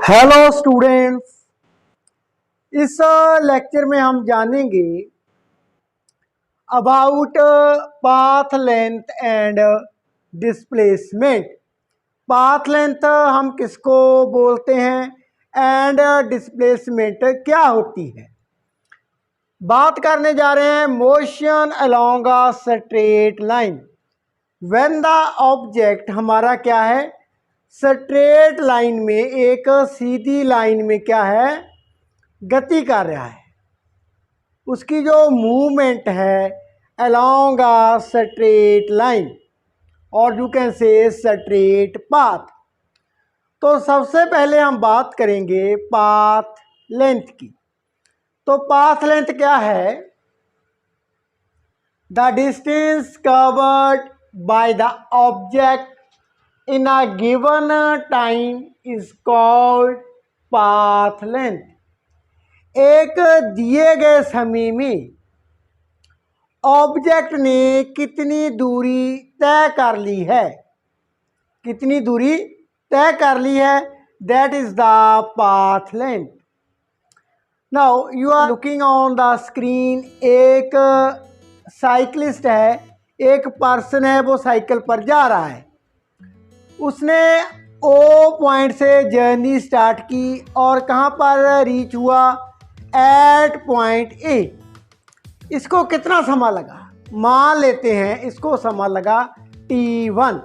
Hello students, इस lecture में हम जानेंगे about path length and displacement. Path length हम किसको बोलते हैं एंड डिस्प्लेसमेंट क्या होती है। बात करने जा रहे हैं motion along a straight line. When the object हमारा क्या है, स्ट्रेट लाइन में, एक सीधी लाइन में क्या है, गति कर रहा है। उसकी जो मूवमेंट है अलोंग अ स्ट्रेट लाइन और you can say straight path. तो सबसे पहले हम बात करेंगे पाथ लेंथ की। तो पाथ लेंथ क्या है? The distance covered by the object in a given time is called path length। एक दिए गए समय में ऑब्जेक्ट ने कितनी दूरी तय कर ली है, कितनी दूरी तय कर ली है, that is the path length. Now you are looking on the screen. एक साइकिलिस्ट है, एक पर्सन है, वो साइकिल पर जा रहा है। उसने ओ पॉइंट से जर्नी स्टार्ट की और कहाँ पर रीच हुआ, एट पॉइंट ए। इसको कितना समय लगा? मान लेते हैं इसको समय लगा t1।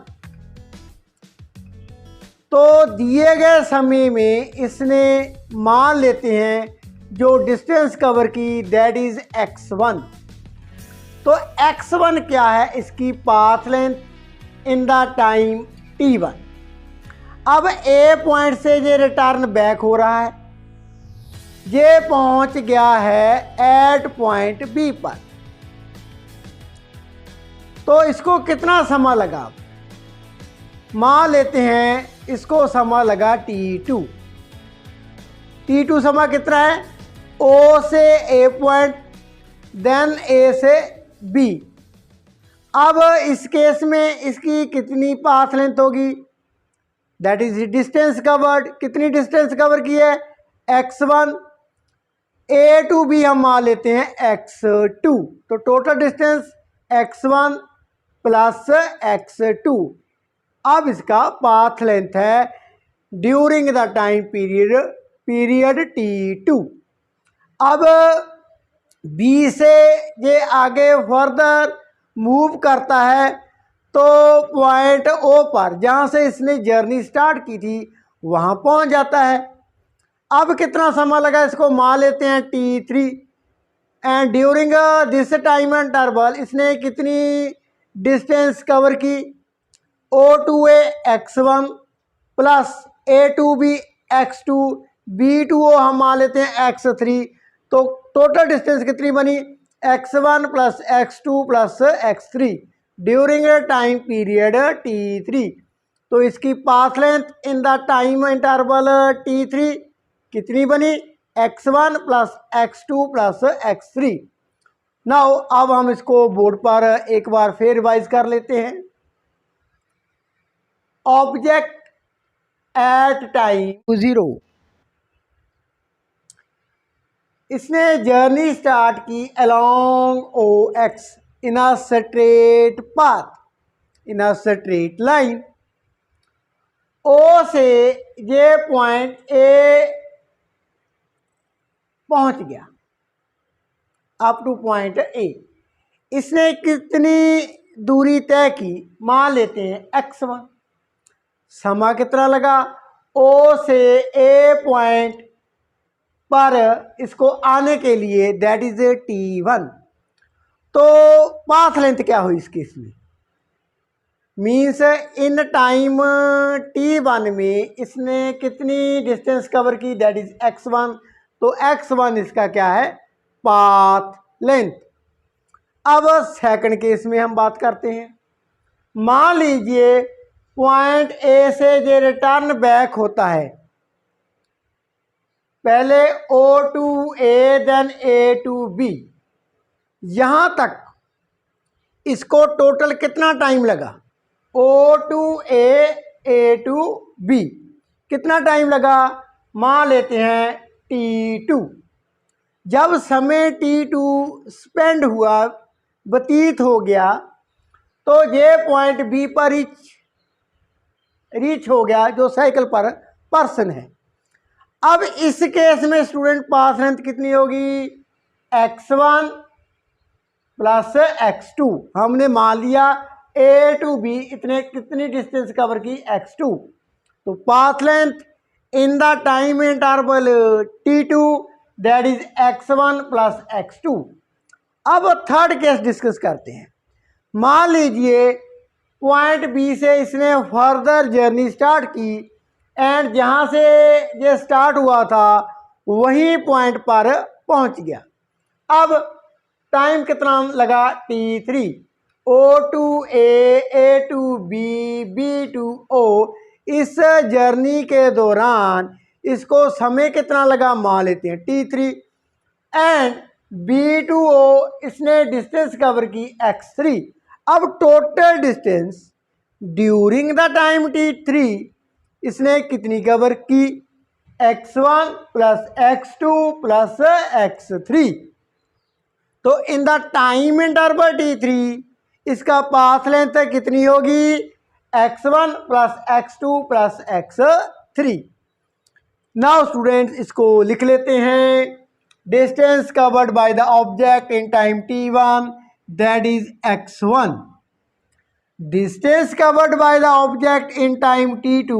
तो दिए गए समय में इसने मान लेते हैं जो डिस्टेंस कवर की, दैट इज x1। तो x1 क्या है? इसकी path length in the time t1। अब ए पॉइंट से ये रिटर्न बैक हो रहा है, ये पहुंच गया है एट पॉइंट बी पर। तो इसको कितना समय लगा? मान लेते हैं इसको समय लगा t2। t2 समय कितना है? ओ से ए पॉइंट, देन ए से बी। अब इस केस में इसकी कितनी पाथ लेंथ होगी? That is distance covered. कितनी डिस्टेंस कवर की है? x1। ए टू बी हम मान लेते हैं x2। तो total distance x1 plus x2। अब इसका पाथ लेंथ है during the time period t2। अब बी से ये आगे फर्दर मूव करता है, तो पॉइंट ओ पर जहाँ से इसने जर्नी स्टार्ट की थी वहाँ पहुँच जाता है। अब कितना समय लगा? इसको मान लेते हैं t3। And during this time interval इसने कितनी डिस्टेंस कवर की? O2A x1 plus A2B x2, B2O हम मान लेते हैं x3। तो टोटल डिस्टेंस कितनी बनी? x1 plus x2 plus x3 during time period t3। तो इसकी path length in the time interval t3 कितनी बनी? x1 plus x2 plus x3। Now अब हम इसको बोर्ड पर एक बार फिर रिवाइज कर लेते हैं। ऑब्जेक्ट एट टाइम 0, इसने जर्नी स्टार्ट की along O X in a straight path, in a straight line. O से ये पॉइंट ए पहुंच गया अप टू पॉइंट ए। इसने कितनी दूरी तय की? मान लेते हैं x1। समय कितना लगा? ओ से ए पॉइंट पर इसको आने के लिए, दैट इज t1। तो पाथ लेंथ क्या हुई इस केस में? मीन्स इन टाइम t1 में इसने कितनी डिस्टेंस कवर की? That is x1। तो x1 इसका क्या है? Path length. अब सेकंड केस में हम बात करते हैं। मान लीजिए पॉइंट ए से ये रिटर्न बैक होता है, पहले O2A देन A2B। यहां तक इसको टोटल कितना टाइम लगा? O2A A2B कितना टाइम लगा? मान लेते हैं T2। जब समय T2 स्पेंड हुआ, व्यतीत हो गया, तो ये पॉइंट बी पर रीच हो गया जो साइकिल पर पर्सन है। अब इस केस में स्टूडेंट पाथ लेंथ कितनी होगी? x1 plus x2। हमने मान लिया ए टू बी इतने कितनी डिस्टेंस कवर की? x2। तो path length in the time interval T2 that is x1 plus x2। अब थर्ड केस डिस्कस करते हैं। मान लीजिए पॉइंट बी से इसने फर्दर जर्नी स्टार्ट की एंड जहां से ये स्टार्ट हुआ था वही पॉइंट पर पहुंच गया। अब टाइम कितना लगा? T3। O to A to B to O, इस जर्नी के दौरान इसको समय कितना लगा? मान लेते हैं T3। And B to O इसने डिस्टेंस कवर की x3। अब total distance during the time T3 इसने कितनी कवर की? x1 plus x2 plus x3। तो in the time interval T3 इसका पाथ लेंथ कितनी होगी? x1 plus x2 plus x3। Now students इसको लिख लेते हैं। Distance covered by the object in time T1 that is x1। Distance covered by the object in time T2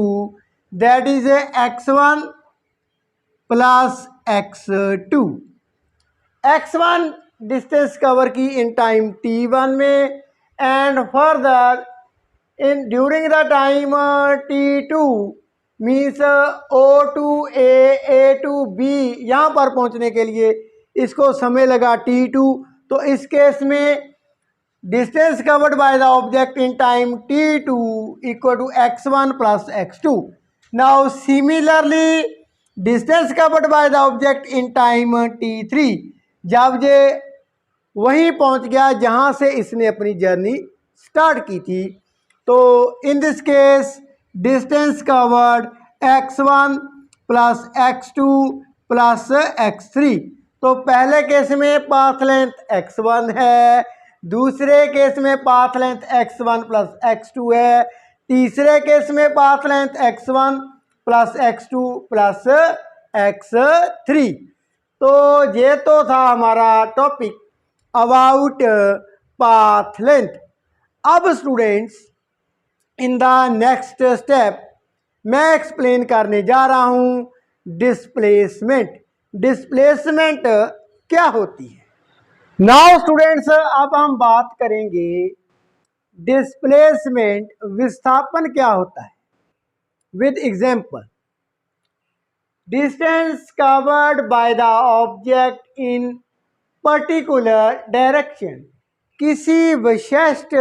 that is x1 plus x2। x1 distance cover की in time T1 में and further in during the time T2 means O to A to B यहाँ पर पहुँचने के लिए इसको समय लगा T2। तो इस केस में distance covered by the object in time T2 equal to x1 plus x2। Now similarly distance covered by the object in time T3, जब ये वहीं पहुंच गया जहां से इसने अपनी जर्नी स्टार्ट की थी, तो in this case distance covered x1 plus x2 plus x3। तो पहले केस में पाथ लेंथ x1 है, दूसरे केस में path length x1 plus x2 है, तीसरे केस में path length x1 plus x2 plus x3। तो ये तो था हमारा टॉपिक अबाउट पाथ लेंथ। अब students in the next step मैं एक्सप्लेन करने जा रहा हूं डिस्प्लेसमेंट। डिस्प्लेसमेंट क्या होती है? नाउ स्टूडेंट्स अब हम बात करेंगे डिस्प्लेसमेंट, विस्थापन क्या होता है, with example. Distance covered by the object in particular direction, किसी विशिष्ट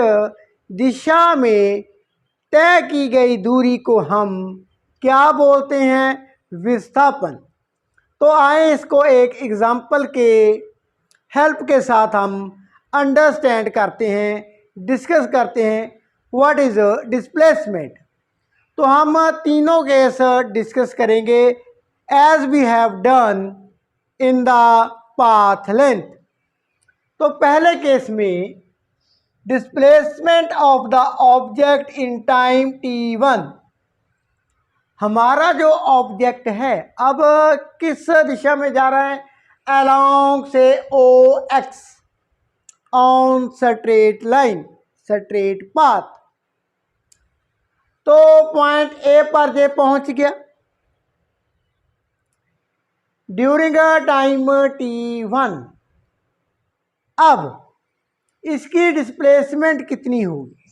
दिशा में तय की गई दूरी को हम क्या बोलते हैं? विस्थापन। तो आए इसको एक एग्जाम्पल के हेल्प के साथ हम अंडरस्टैंड करते हैं, डिस्कस करते हैं व्हाट इज डिस्प्लेसमेंट। तो हम तीनों केस डिस्कस करेंगे as we have done in the path length. तो पहले केस में displacement of the object in time T1, हमारा जो ऑब्जेक्ट है अब किस दिशा में जा रहा है? अलोंग से OX on straight line, straight path. तो पॉइंट ए पर जे पहुंच गया ड्यूरिंग टाइम T1। अब इसकी डिस्प्लेसमेंट कितनी होगी?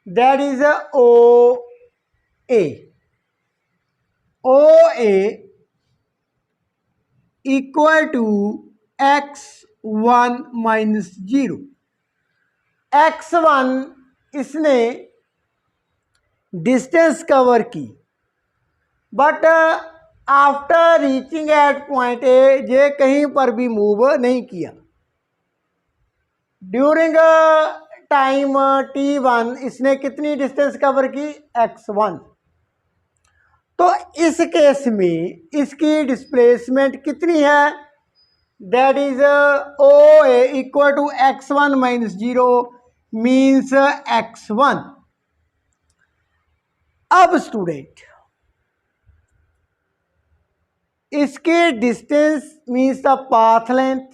That is OA equal to x1 minus 0। x1 इसने डिस्टेंस कवर की, but after reaching at point A ये कहीं पर भी मूव नहीं किया। ड्यूरिंग टाइम T1 इसने कितनी डिस्टेंस कवर की? x1। तो इस केस में इसकी डिस्प्लेसमेंट कितनी है? That is O A equal to x1 minus 0 means x1। अब स्टूडेंट इसके distance means the path length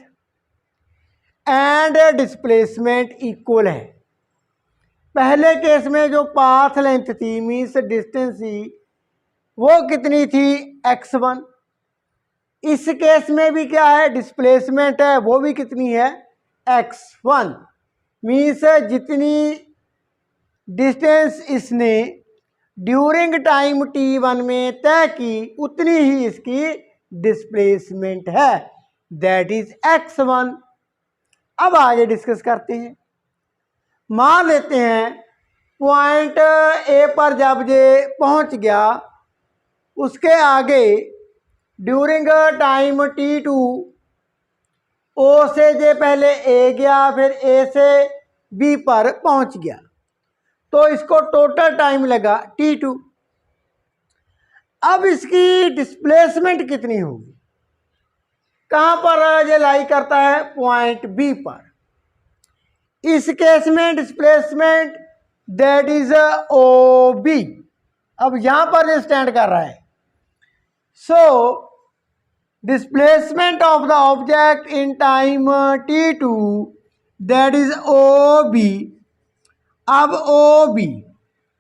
and displacement equal है। पहले केस में जो पाथ लेंथ थी मीन्स डिस्टेंस थी वो कितनी थी? x1। इस केस में भी क्या है? डिस्प्लेसमेंट है, वो भी कितनी है? x1। मीन्स जितनी डिस्टेंस इसने ड्यूरिंग टाइम t1 में तय की उतनी ही इसकी डिस्प्लेसमेंट है, दैट इज x1। अब आगे डिस्कस करते हैं। मान लेते हैं पॉइंट ए पर जब ये पहुंच गया, उसके आगे ड्यूरिंग टाइम t2 ओ से जे पहले ए गया, फिर ए से बी पर पहुंच गया, तो इसको टोटल टाइम लगा t2। अब इसकी डिस्प्लेसमेंट कितनी होगी? कहाँ पर ये लाई करता है? पॉइंट बी पर। इस केस में displacement that is O B. अब यहां पर ये स्टैंड कर रहा है। So displacement of the object in time t2 that is O B. अब ओ बी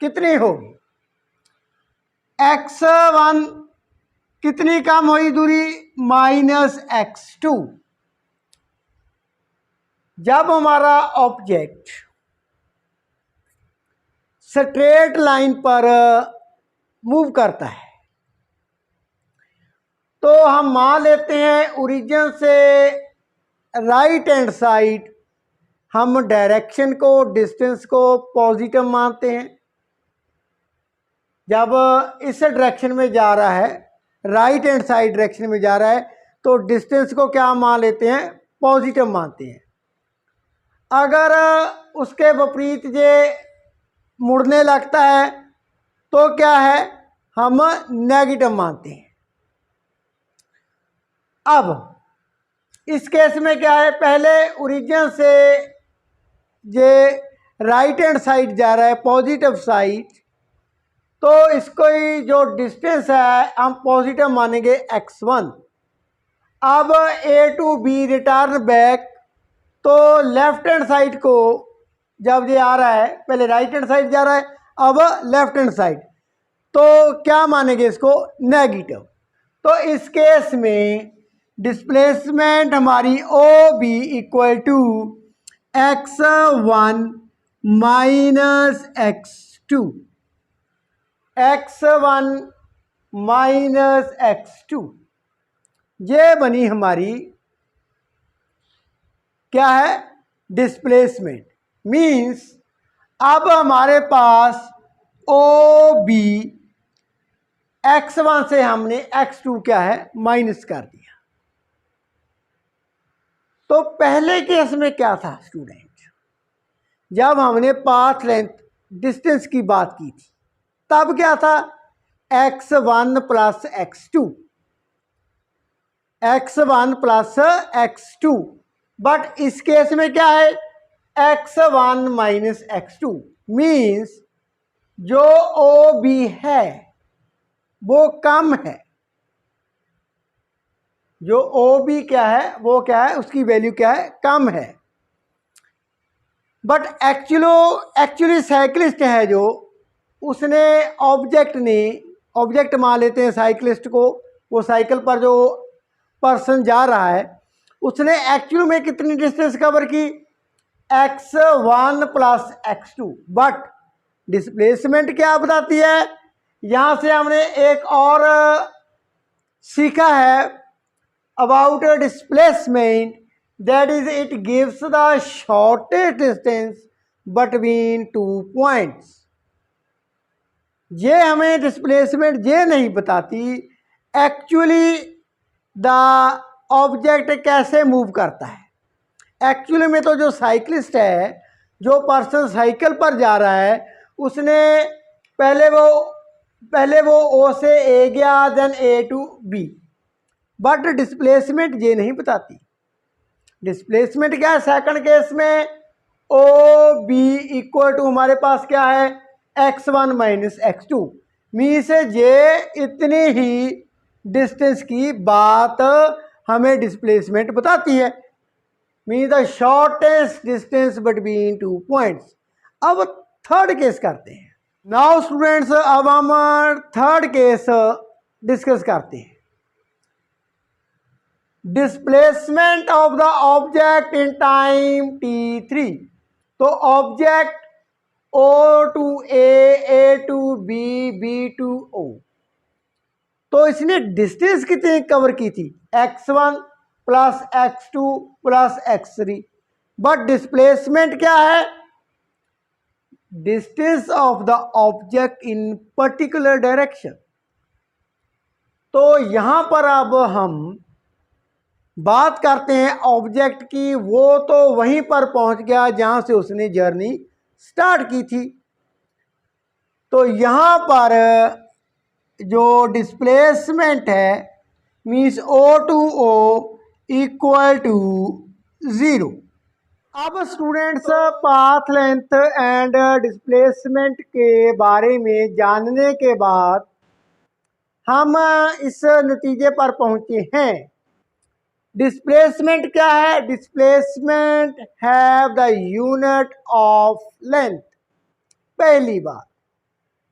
कितनी होगी? x1 कितनी कम हुई दूरी? Minus x2। जब हमारा ऑब्जेक्ट स्ट्रेट लाइन पर मूव करता है तो हम मान लेते हैं ओरिजिन से राइट हैंड साइड हम डायरेक्शन को, डिस्टेंस को पॉजिटिव मानते हैं। जब इस डायरेक्शन में जा रहा है, राइट हैंड साइड डायरेक्शन में जा रहा है, तो डिस्टेंस को क्या मान लेते हैं? पॉजिटिव मानते हैं। अगर उसके विपरीत ये मुड़ने लगता है तो क्या है? हम नेगेटिव मानते हैं। अब इस केस में क्या है? पहले ओरिजिन से ये राइट हैंड साइड जा रहा है, पॉजिटिव साइड, तो इसको ही जो डिस्टेंस है हम पॉजिटिव मानेंगे x1। अब ए टू बी रिटर्न बैक, तो लेफ्ट हैंड साइड को जब ये आ रहा है, पहले राइट हैंड साइड जा रहा है, अब लेफ्ट हैंड साइड, तो क्या मानेंगे इसको? नेगेटिव। तो इस केस में डिस्प्लेसमेंट हमारी O B equal to x1 minus x2। x1 minus x2 ये बनी हमारी क्या है? डिस्प्लेसमेंट। मीन्स अब हमारे पास ओ बी x1 से हमने x2 क्या है? माइनस कर दिया। तो पहले केस में क्या था स्टूडेंट? जब हमने पाथ लेंथ डिस्टेंस की बात की थी तब क्या था? x1 plus x2, x1 plus x2। But इस केस में क्या है? x1 minus x2। मीन्स जो ओ बी है वो कम है, जो ओ बी क्या है वो क्या है? उसकी वैल्यू क्या है? कम है। बट एक्चुअली साइकिलिस्ट है जो, उसने ऑब्जेक्ट मान लेते हैं साइकिलिस्ट को, वो साइकिल पर जो पर्सन जा रहा है उसने एक्चुअल में कितनी डिस्टेंस कवर की? x1 plus x2। But displacement क्या बताती है? यहाँ से हमने एक और सीखा है about displacement, that is it gives the shortest distance between two points. ये हमें डिस्प्लेसमेंट ये नहीं बताती एक्चुअली द ऑब्जेक्ट कैसे मूव करता है। एक्चुअली में तो जो साइकिलिस्ट है, जो पर्सन साइकिल पर जा रहा है, उसने पहले वो पहले वो ओ से ए गया, then A to B, but displacement ये नहीं बताती। डिस्प्लेसमेंट क्या है सेकंड केस में, ओ बी इक्वल टू हमारे पास क्या है x1 माइनस x2, मी से ये इतनी ही डिस्टेंस की बात हमें डिस्प्लेसमेंट बताती है, me the shortest distance between two points. अब थर्ड केस करते हैं। नाउ स्टूडेंट्स, अब हम थर्ड केस डिस्कस करते हैं। Displacement of the object in time t3। तो object O to A to B, B to O, तो इसने डिस्टेंस कितनी कवर की थी, x1 plus x2 plus x3, but displacement क्या है, distance of the object in particular direction. तो यहां पर अब हम बात करते हैं ऑब्जेक्ट की, वो तो वहीं पर पहुंच गया जहां से उसने जर्नी स्टार्ट की थी। तो यहां पर जो डिस्प्लेसमेंट है means O to O equal to 0। अब students, path length and displacement के बारे में जानने के बाद हम इस नतीजे पर पहुंचे हैं। डिस्प्लेसमेंट क्या है, displacement have the unit of length, पहली बात।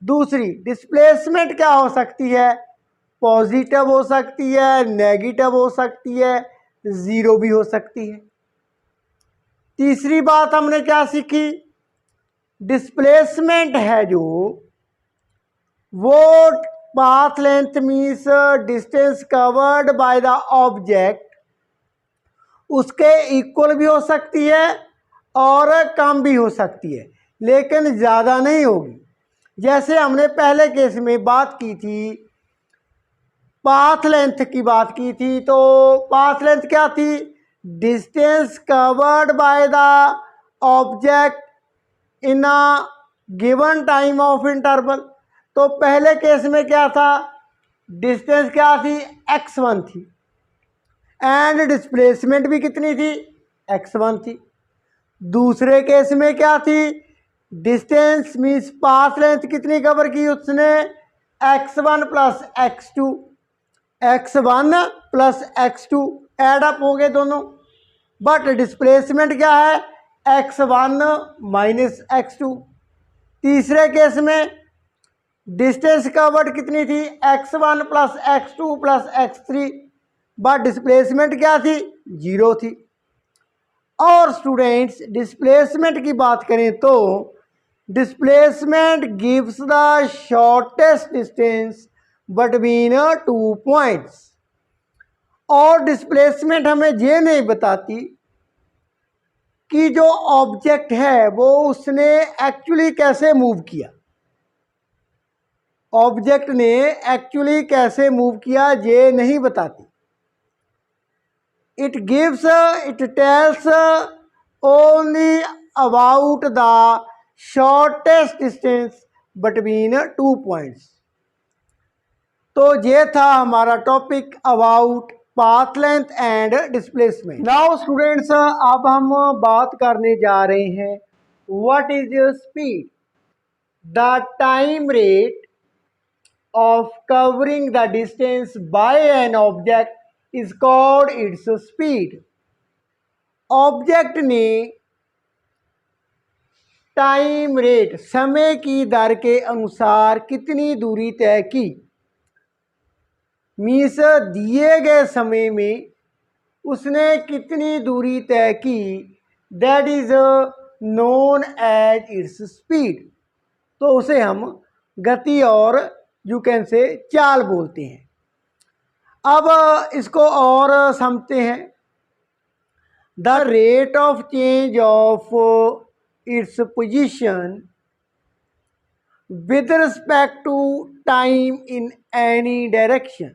दूसरी, डिस्प्लेसमेंट क्या हो सकती है, पॉजिटिव हो सकती है, नेगेटिव हो सकती है, जीरो भी हो सकती है। तीसरी बात हमने क्या सीखी, डिस्प्लेसमेंट है जो वो path length means distance covered by the object, उसके इक्वल भी हो सकती है और कम भी हो सकती है, लेकिन ज़्यादा नहीं होगी। जैसे हमने पहले केस में बात की थी, पाथ लेंथ की बात की थी, तो पाथ लेंथ क्या थी, distance covered by the object in a given time of interval. तो पहले केस में क्या था, डिस्टेंस क्या थी, x1 थी, एंड डिस्प्लेसमेंट भी कितनी थी, x1 थी। दूसरे केस में क्या थी, डिस्टेंस मीन्स पाथ लेंथ कितनी कवर की उसने, x1 plus x2, x1 plus x2 add up हो गए दोनों, बट डिस्प्लेसमेंट क्या है, x1 माइनस x2। तीसरे केस में डिस्टेंस कवर्ड कितनी थी, x1 plus x2 plus x3, but displacement क्या थी, 0 थी। और स्टूडेंट्स, डिस्प्लेसमेंट की बात करें तो displacement gives the shortest distance between two points. और डिस्प्लेसमेंट हमें ये नहीं बताती कि जो ऑब्जेक्ट है वो उसने एक्चुअली कैसे मूव किया, ऑब्जेक्ट ने एक्चुअली कैसे मूव किया ये नहीं बताती। It tells only about the shortest distance between two points। तो ये था हमारा topic about path length and displacement. Now students, अब हम बात करने जा रहे हैं what is speed, the time rate of covering the distance by an object is called its speed। Object ने टाइम रेट, समय की दर के अनुसार कितनी दूरी तय की, मीन्स दिए गए समय में उसने कितनी दूरी तय की, that is known as its speed. तो उसे हम गति और यू कैन से चाल बोलते हैं। अब इसको और समझते हैं, the rate of change of its position with respect to time in any direction.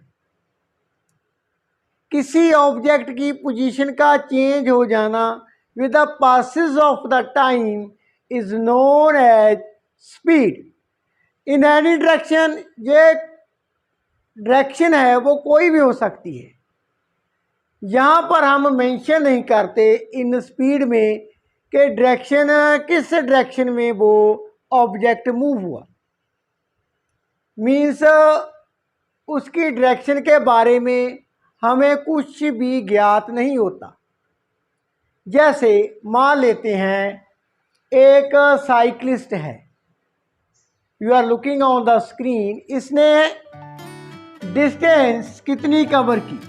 किसी ऑब्जेक्ट की पोजीशन का चेंज हो जाना with the passage of the time is known as speed. In any direction, ये डायरेक्शन है वो कोई भी हो सकती है। यहाँ पर हम मेंशन नहीं करते इन स्पीड में कि डायरेक्शन किस डायरेक्शन में वो ऑब्जेक्ट मूव हुआ, मीन्स उसकी डायरेक्शन के बारे में हमें कुछ भी ज्ञात नहीं होता। जैसे मान लेते हैं एक साइकिलिस्ट है, you are looking on the screen, इसने डिस्टेंस कितनी कवर की,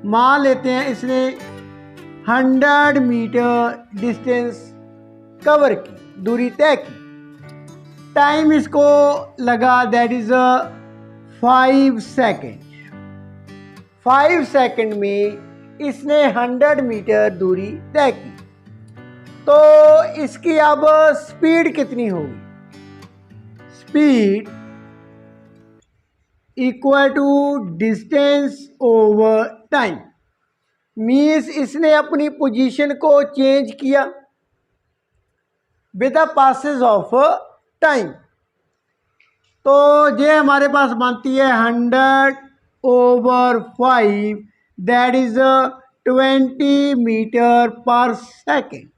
मान लेते हैं इसने 100 मीटर डिस्टेंस कवर की, दूरी तय की। टाइम इसको लगा दैट इज 5 सेकेंड। 5 सेकेंड में इसने 100 मीटर दूरी तय की। तो इसकी अब स्पीड कितनी होगी? Speed equal to distance over time, means इसने अपनी पोजीशन को चेंज किया with the passage of time. तो ये हमारे पास बनती है 100/5, that is 20 meter per second.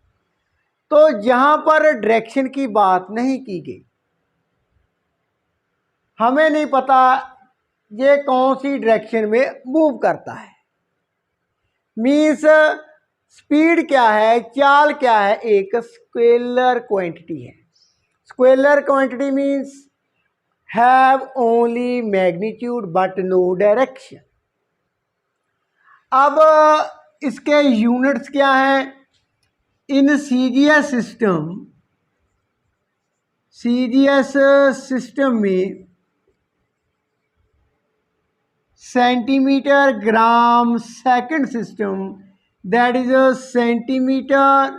तो यहाँ पर डायरेक्शन की बात नहीं की गई, हमें नहीं पता ये कौन सी डायरेक्शन में मूव करता है। मीन्स स्पीड क्या है, चाल क्या है, एक स्केलर क्वांटिटी है। Scalar quantity means have only magnitude but no direction. अब इसके यूनिट्स क्या हैं? इन सीजीएस सिस्टम में centimetre gram second system, that is a centimetre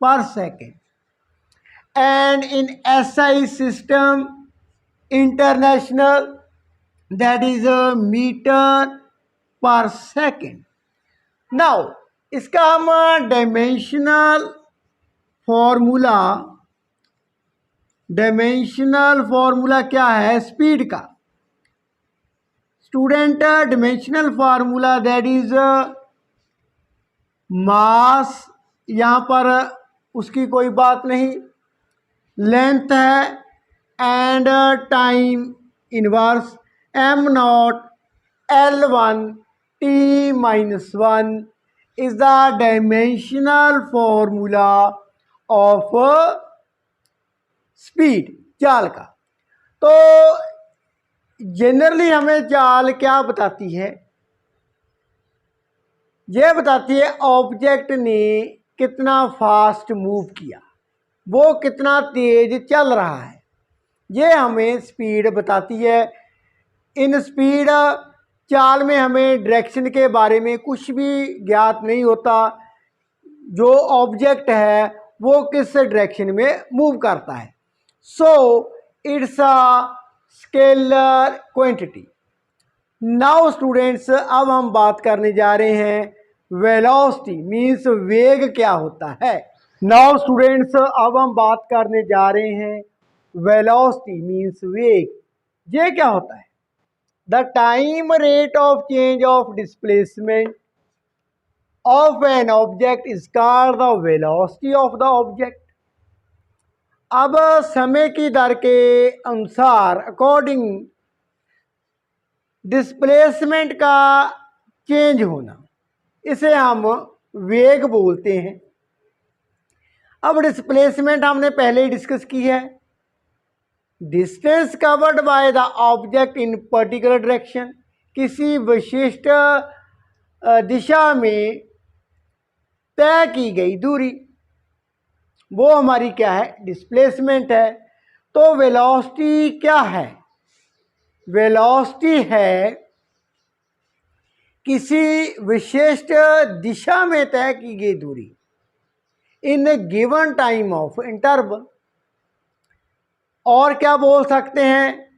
per second, and in SI system international, that is a metre per second. Now इसका हम dimensional formula क्या है speed का? Student, dimensional formula that is mass, यहाँ पर उसकी कोई बात नहीं, लेंथ है and time inverse m0 L1 t-1 is the dimensional formula of speed, चाल का। तो जनरली हमें चाल क्या बताती है? यह बताती है ऑब्जेक्ट ने कितना फास्ट मूव किया, वो कितना तेज चल रहा है, ये हमें स्पीड बताती है। इन स्पीड चाल में हमें डायरेक्शन के बारे में कुछ भी ज्ञात नहीं होता, जो ऑब्जेक्ट है वो किस डायरेक्शन में मूव करता है। So it's a scalar quantity. Now students, अब हम बात करने जा रहे हैं वेलोसिटी, मीन्स वेग क्या होता है। नाउ स्टूडेंट्स, अब हम बात करने जा रहे हैं वेलोसिटी मीन्स वेग। ये क्या होता है? The time rate of change of displacement of an object is called the velocity of the object. अब समय की दर के अनुसार अकॉर्डिंग डिस्प्लेसमेंट का चेंज होना, इसे हम वेग बोलते हैं। अब डिस्प्लेसमेंट हमने पहले ही डिस्कस की है, distance covered by the object in particular direction, किसी विशिष्ट दिशा में तय की गई दूरी, वो हमारी क्या है? डिस्प्लेसमेंट है। तो वेलोसिटी क्या है? वेलोसिटी है किसी विशिष्ट दिशा में तय की गई दूरी in given time of interval. और क्या बोल सकते हैं?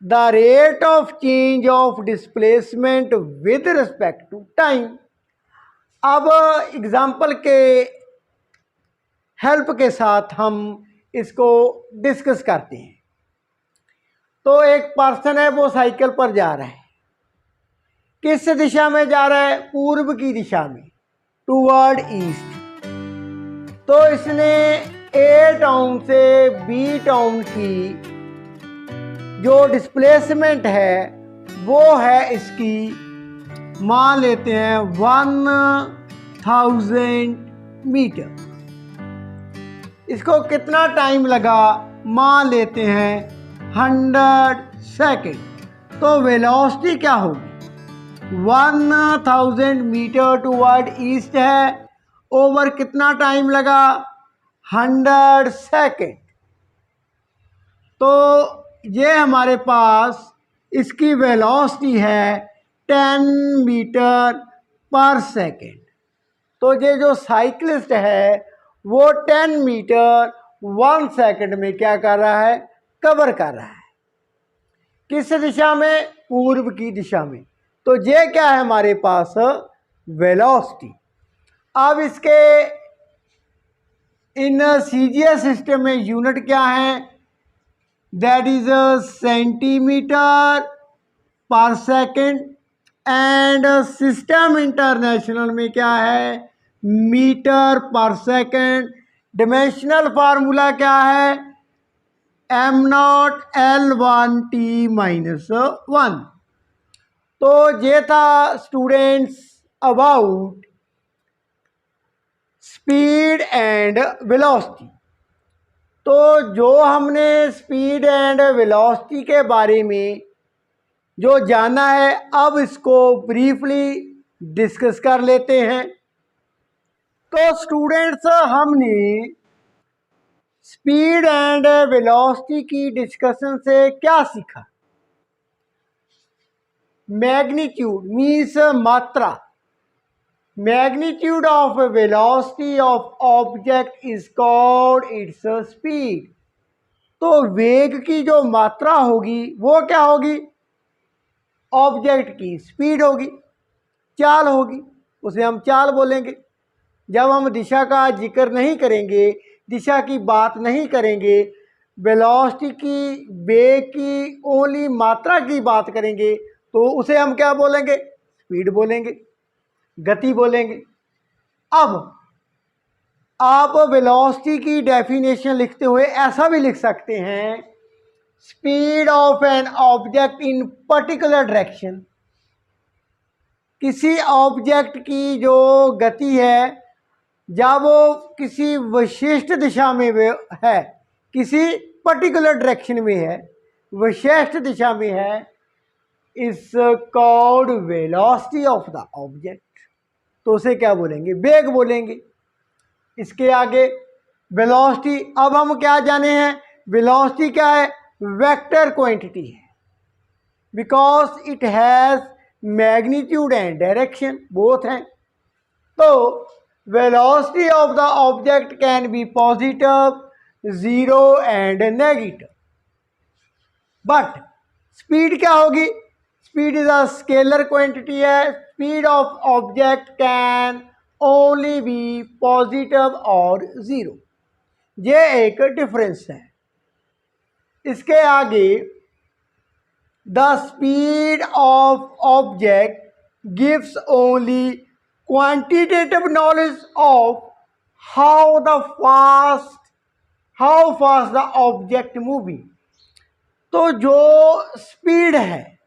The rate of change of displacement with respect to time. अब एग्जाम्पल के हेल्प के साथ हम इसको डिस्कस करते हैं। तो एक पर्सन है, वो साइकिल पर जा रहा है। किस दिशा में जा रहा है? पूर्व की दिशा में, टूवर्ड ईस्ट। तो इसने ए टाउन से बी टाउन की जो डिस्प्लेसमेंट है वो है इसकी, मान लेते हैं 1000 मीटर। इसको कितना टाइम लगा? मान लेते हैं 100 सेकेंड। तो वेलोसिटी क्या होगी? 1000 मीटर टुवर्ड ईस्ट है, ओवर कितना टाइम लगा? 100 सेकेंड। तो ये हमारे पास इसकी वेलोसिटी है 10 मीटर पर सेकेंड। तो ये जो साइकिलिस्ट है वो 10 मीटर 1 सेकेंड में क्या कर रहा है? कवर कर रहा है। किस दिशा में? पूर्व की दिशा में। तो ये क्या है हमारे पास? वेलोसिटी। अब इसके इन सीजीएस सिस्टम में यूनिट क्या है? That is centimetre per second. And system international में क्या है? Metre per second. Dimensional formula क्या है? m0L1T-1। तो ये था students about speed and velocity. तो जो हमने स्पीड एंड वेलोसिटी के बारे में जो जाना है, अब इसको ब्रीफली डिस्कस कर लेते हैं। तो स्टूडेंट्स, हमने स्पीड एंड वेलोसिटी की डिस्कशन से क्या सीखा? मैग्नीट्यूड मीन्स मात्रा। Magnitude of velocity of object is called its speed. तो वेग की जो मात्रा होगी वो क्या होगी? ऑब्जेक्ट की स्पीड होगी, चाल होगी, उसे हम चाल बोलेंगे। जब हम दिशा का जिक्र नहीं करेंगे, दिशा की बात नहीं करेंगे, वेलोसिटी की, वेग की ओनली मात्रा की बात करेंगे, तो उसे हम क्या बोलेंगे? स्पीड बोलेंगे, गति बोलेंगे। अब आप वेलोसिटी की डेफिनेशन लिखते हुए ऐसा भी लिख सकते हैं, speed of an object in particular direction. किसी ऑब्जेक्ट की जो गति है जब वो किसी विशिष्ट दिशा में है, किसी पर्टिकुलर डायरेक्शन में है, विशिष्ट दिशा में है, is called velocity of the object. तो उसे क्या बोलेंगे? वेग बोलेंगे। इसके आगे वेलोसिटी, अब हम क्या जाने हैं? वेलोसिटी क्या है? वेक्टर क्वांटिटी है, because it has magnitude and direction, both हैं। तो velocity of the object can be positive, zero and negative. But speed क्या होगी? Speed is a scalar quantity है। Speed of object can only be positive और zero. ये एक difference है। इसके आगे, the speed of object gives only quantitative knowledge of how fast the object moving. तो जो स्पीड है,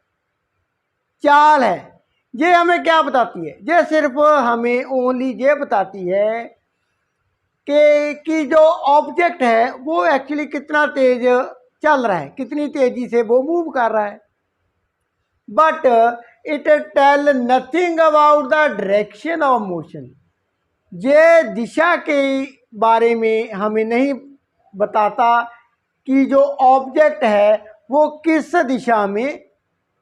चाल है, ये हमें क्या बताती है? ये सिर्फ हमें ओनली ये बताती है कि जो ऑब्जेक्ट है वो एक्चुअली कितना तेज चल रहा है, कितनी तेजी से वो मूव कर रहा है। But it tell nothing about the direction of motion. ये दिशा के बारे में हमें नहीं बताता कि जो ऑब्जेक्ट है वो किस दिशा में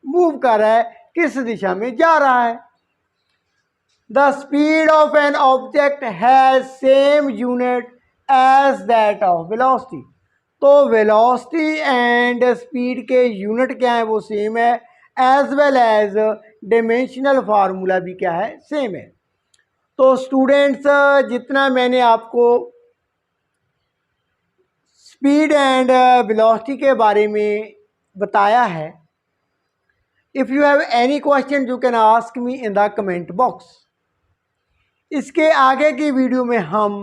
मूव कर रहा है, किस दिशा में जा रहा है। The speed of an object has same unit as that of velocity. तो वेलोसिटी एंड स्पीड के यूनिट क्या है? वो सेम है, as well as dimensional formula भी क्या है? सेम है। तो स्टूडेंट्स, जितना मैंने आपको स्पीड एंड वेलोसिटी के बारे में बताया है। If you have any question you can ask me in the comment box. इसके आगे की वीडियो में हम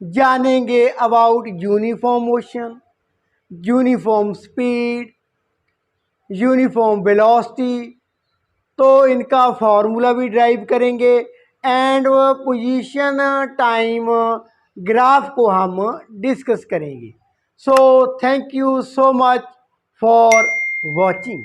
जानेंगे about uniform motion, uniform speed, uniform velocity, तो इनका फार्मूला भी ड्राइव करेंगे एंड पोजीशन टाइम ग्राफ को हम डिस्कस करेंगे। So thank you so much for watching.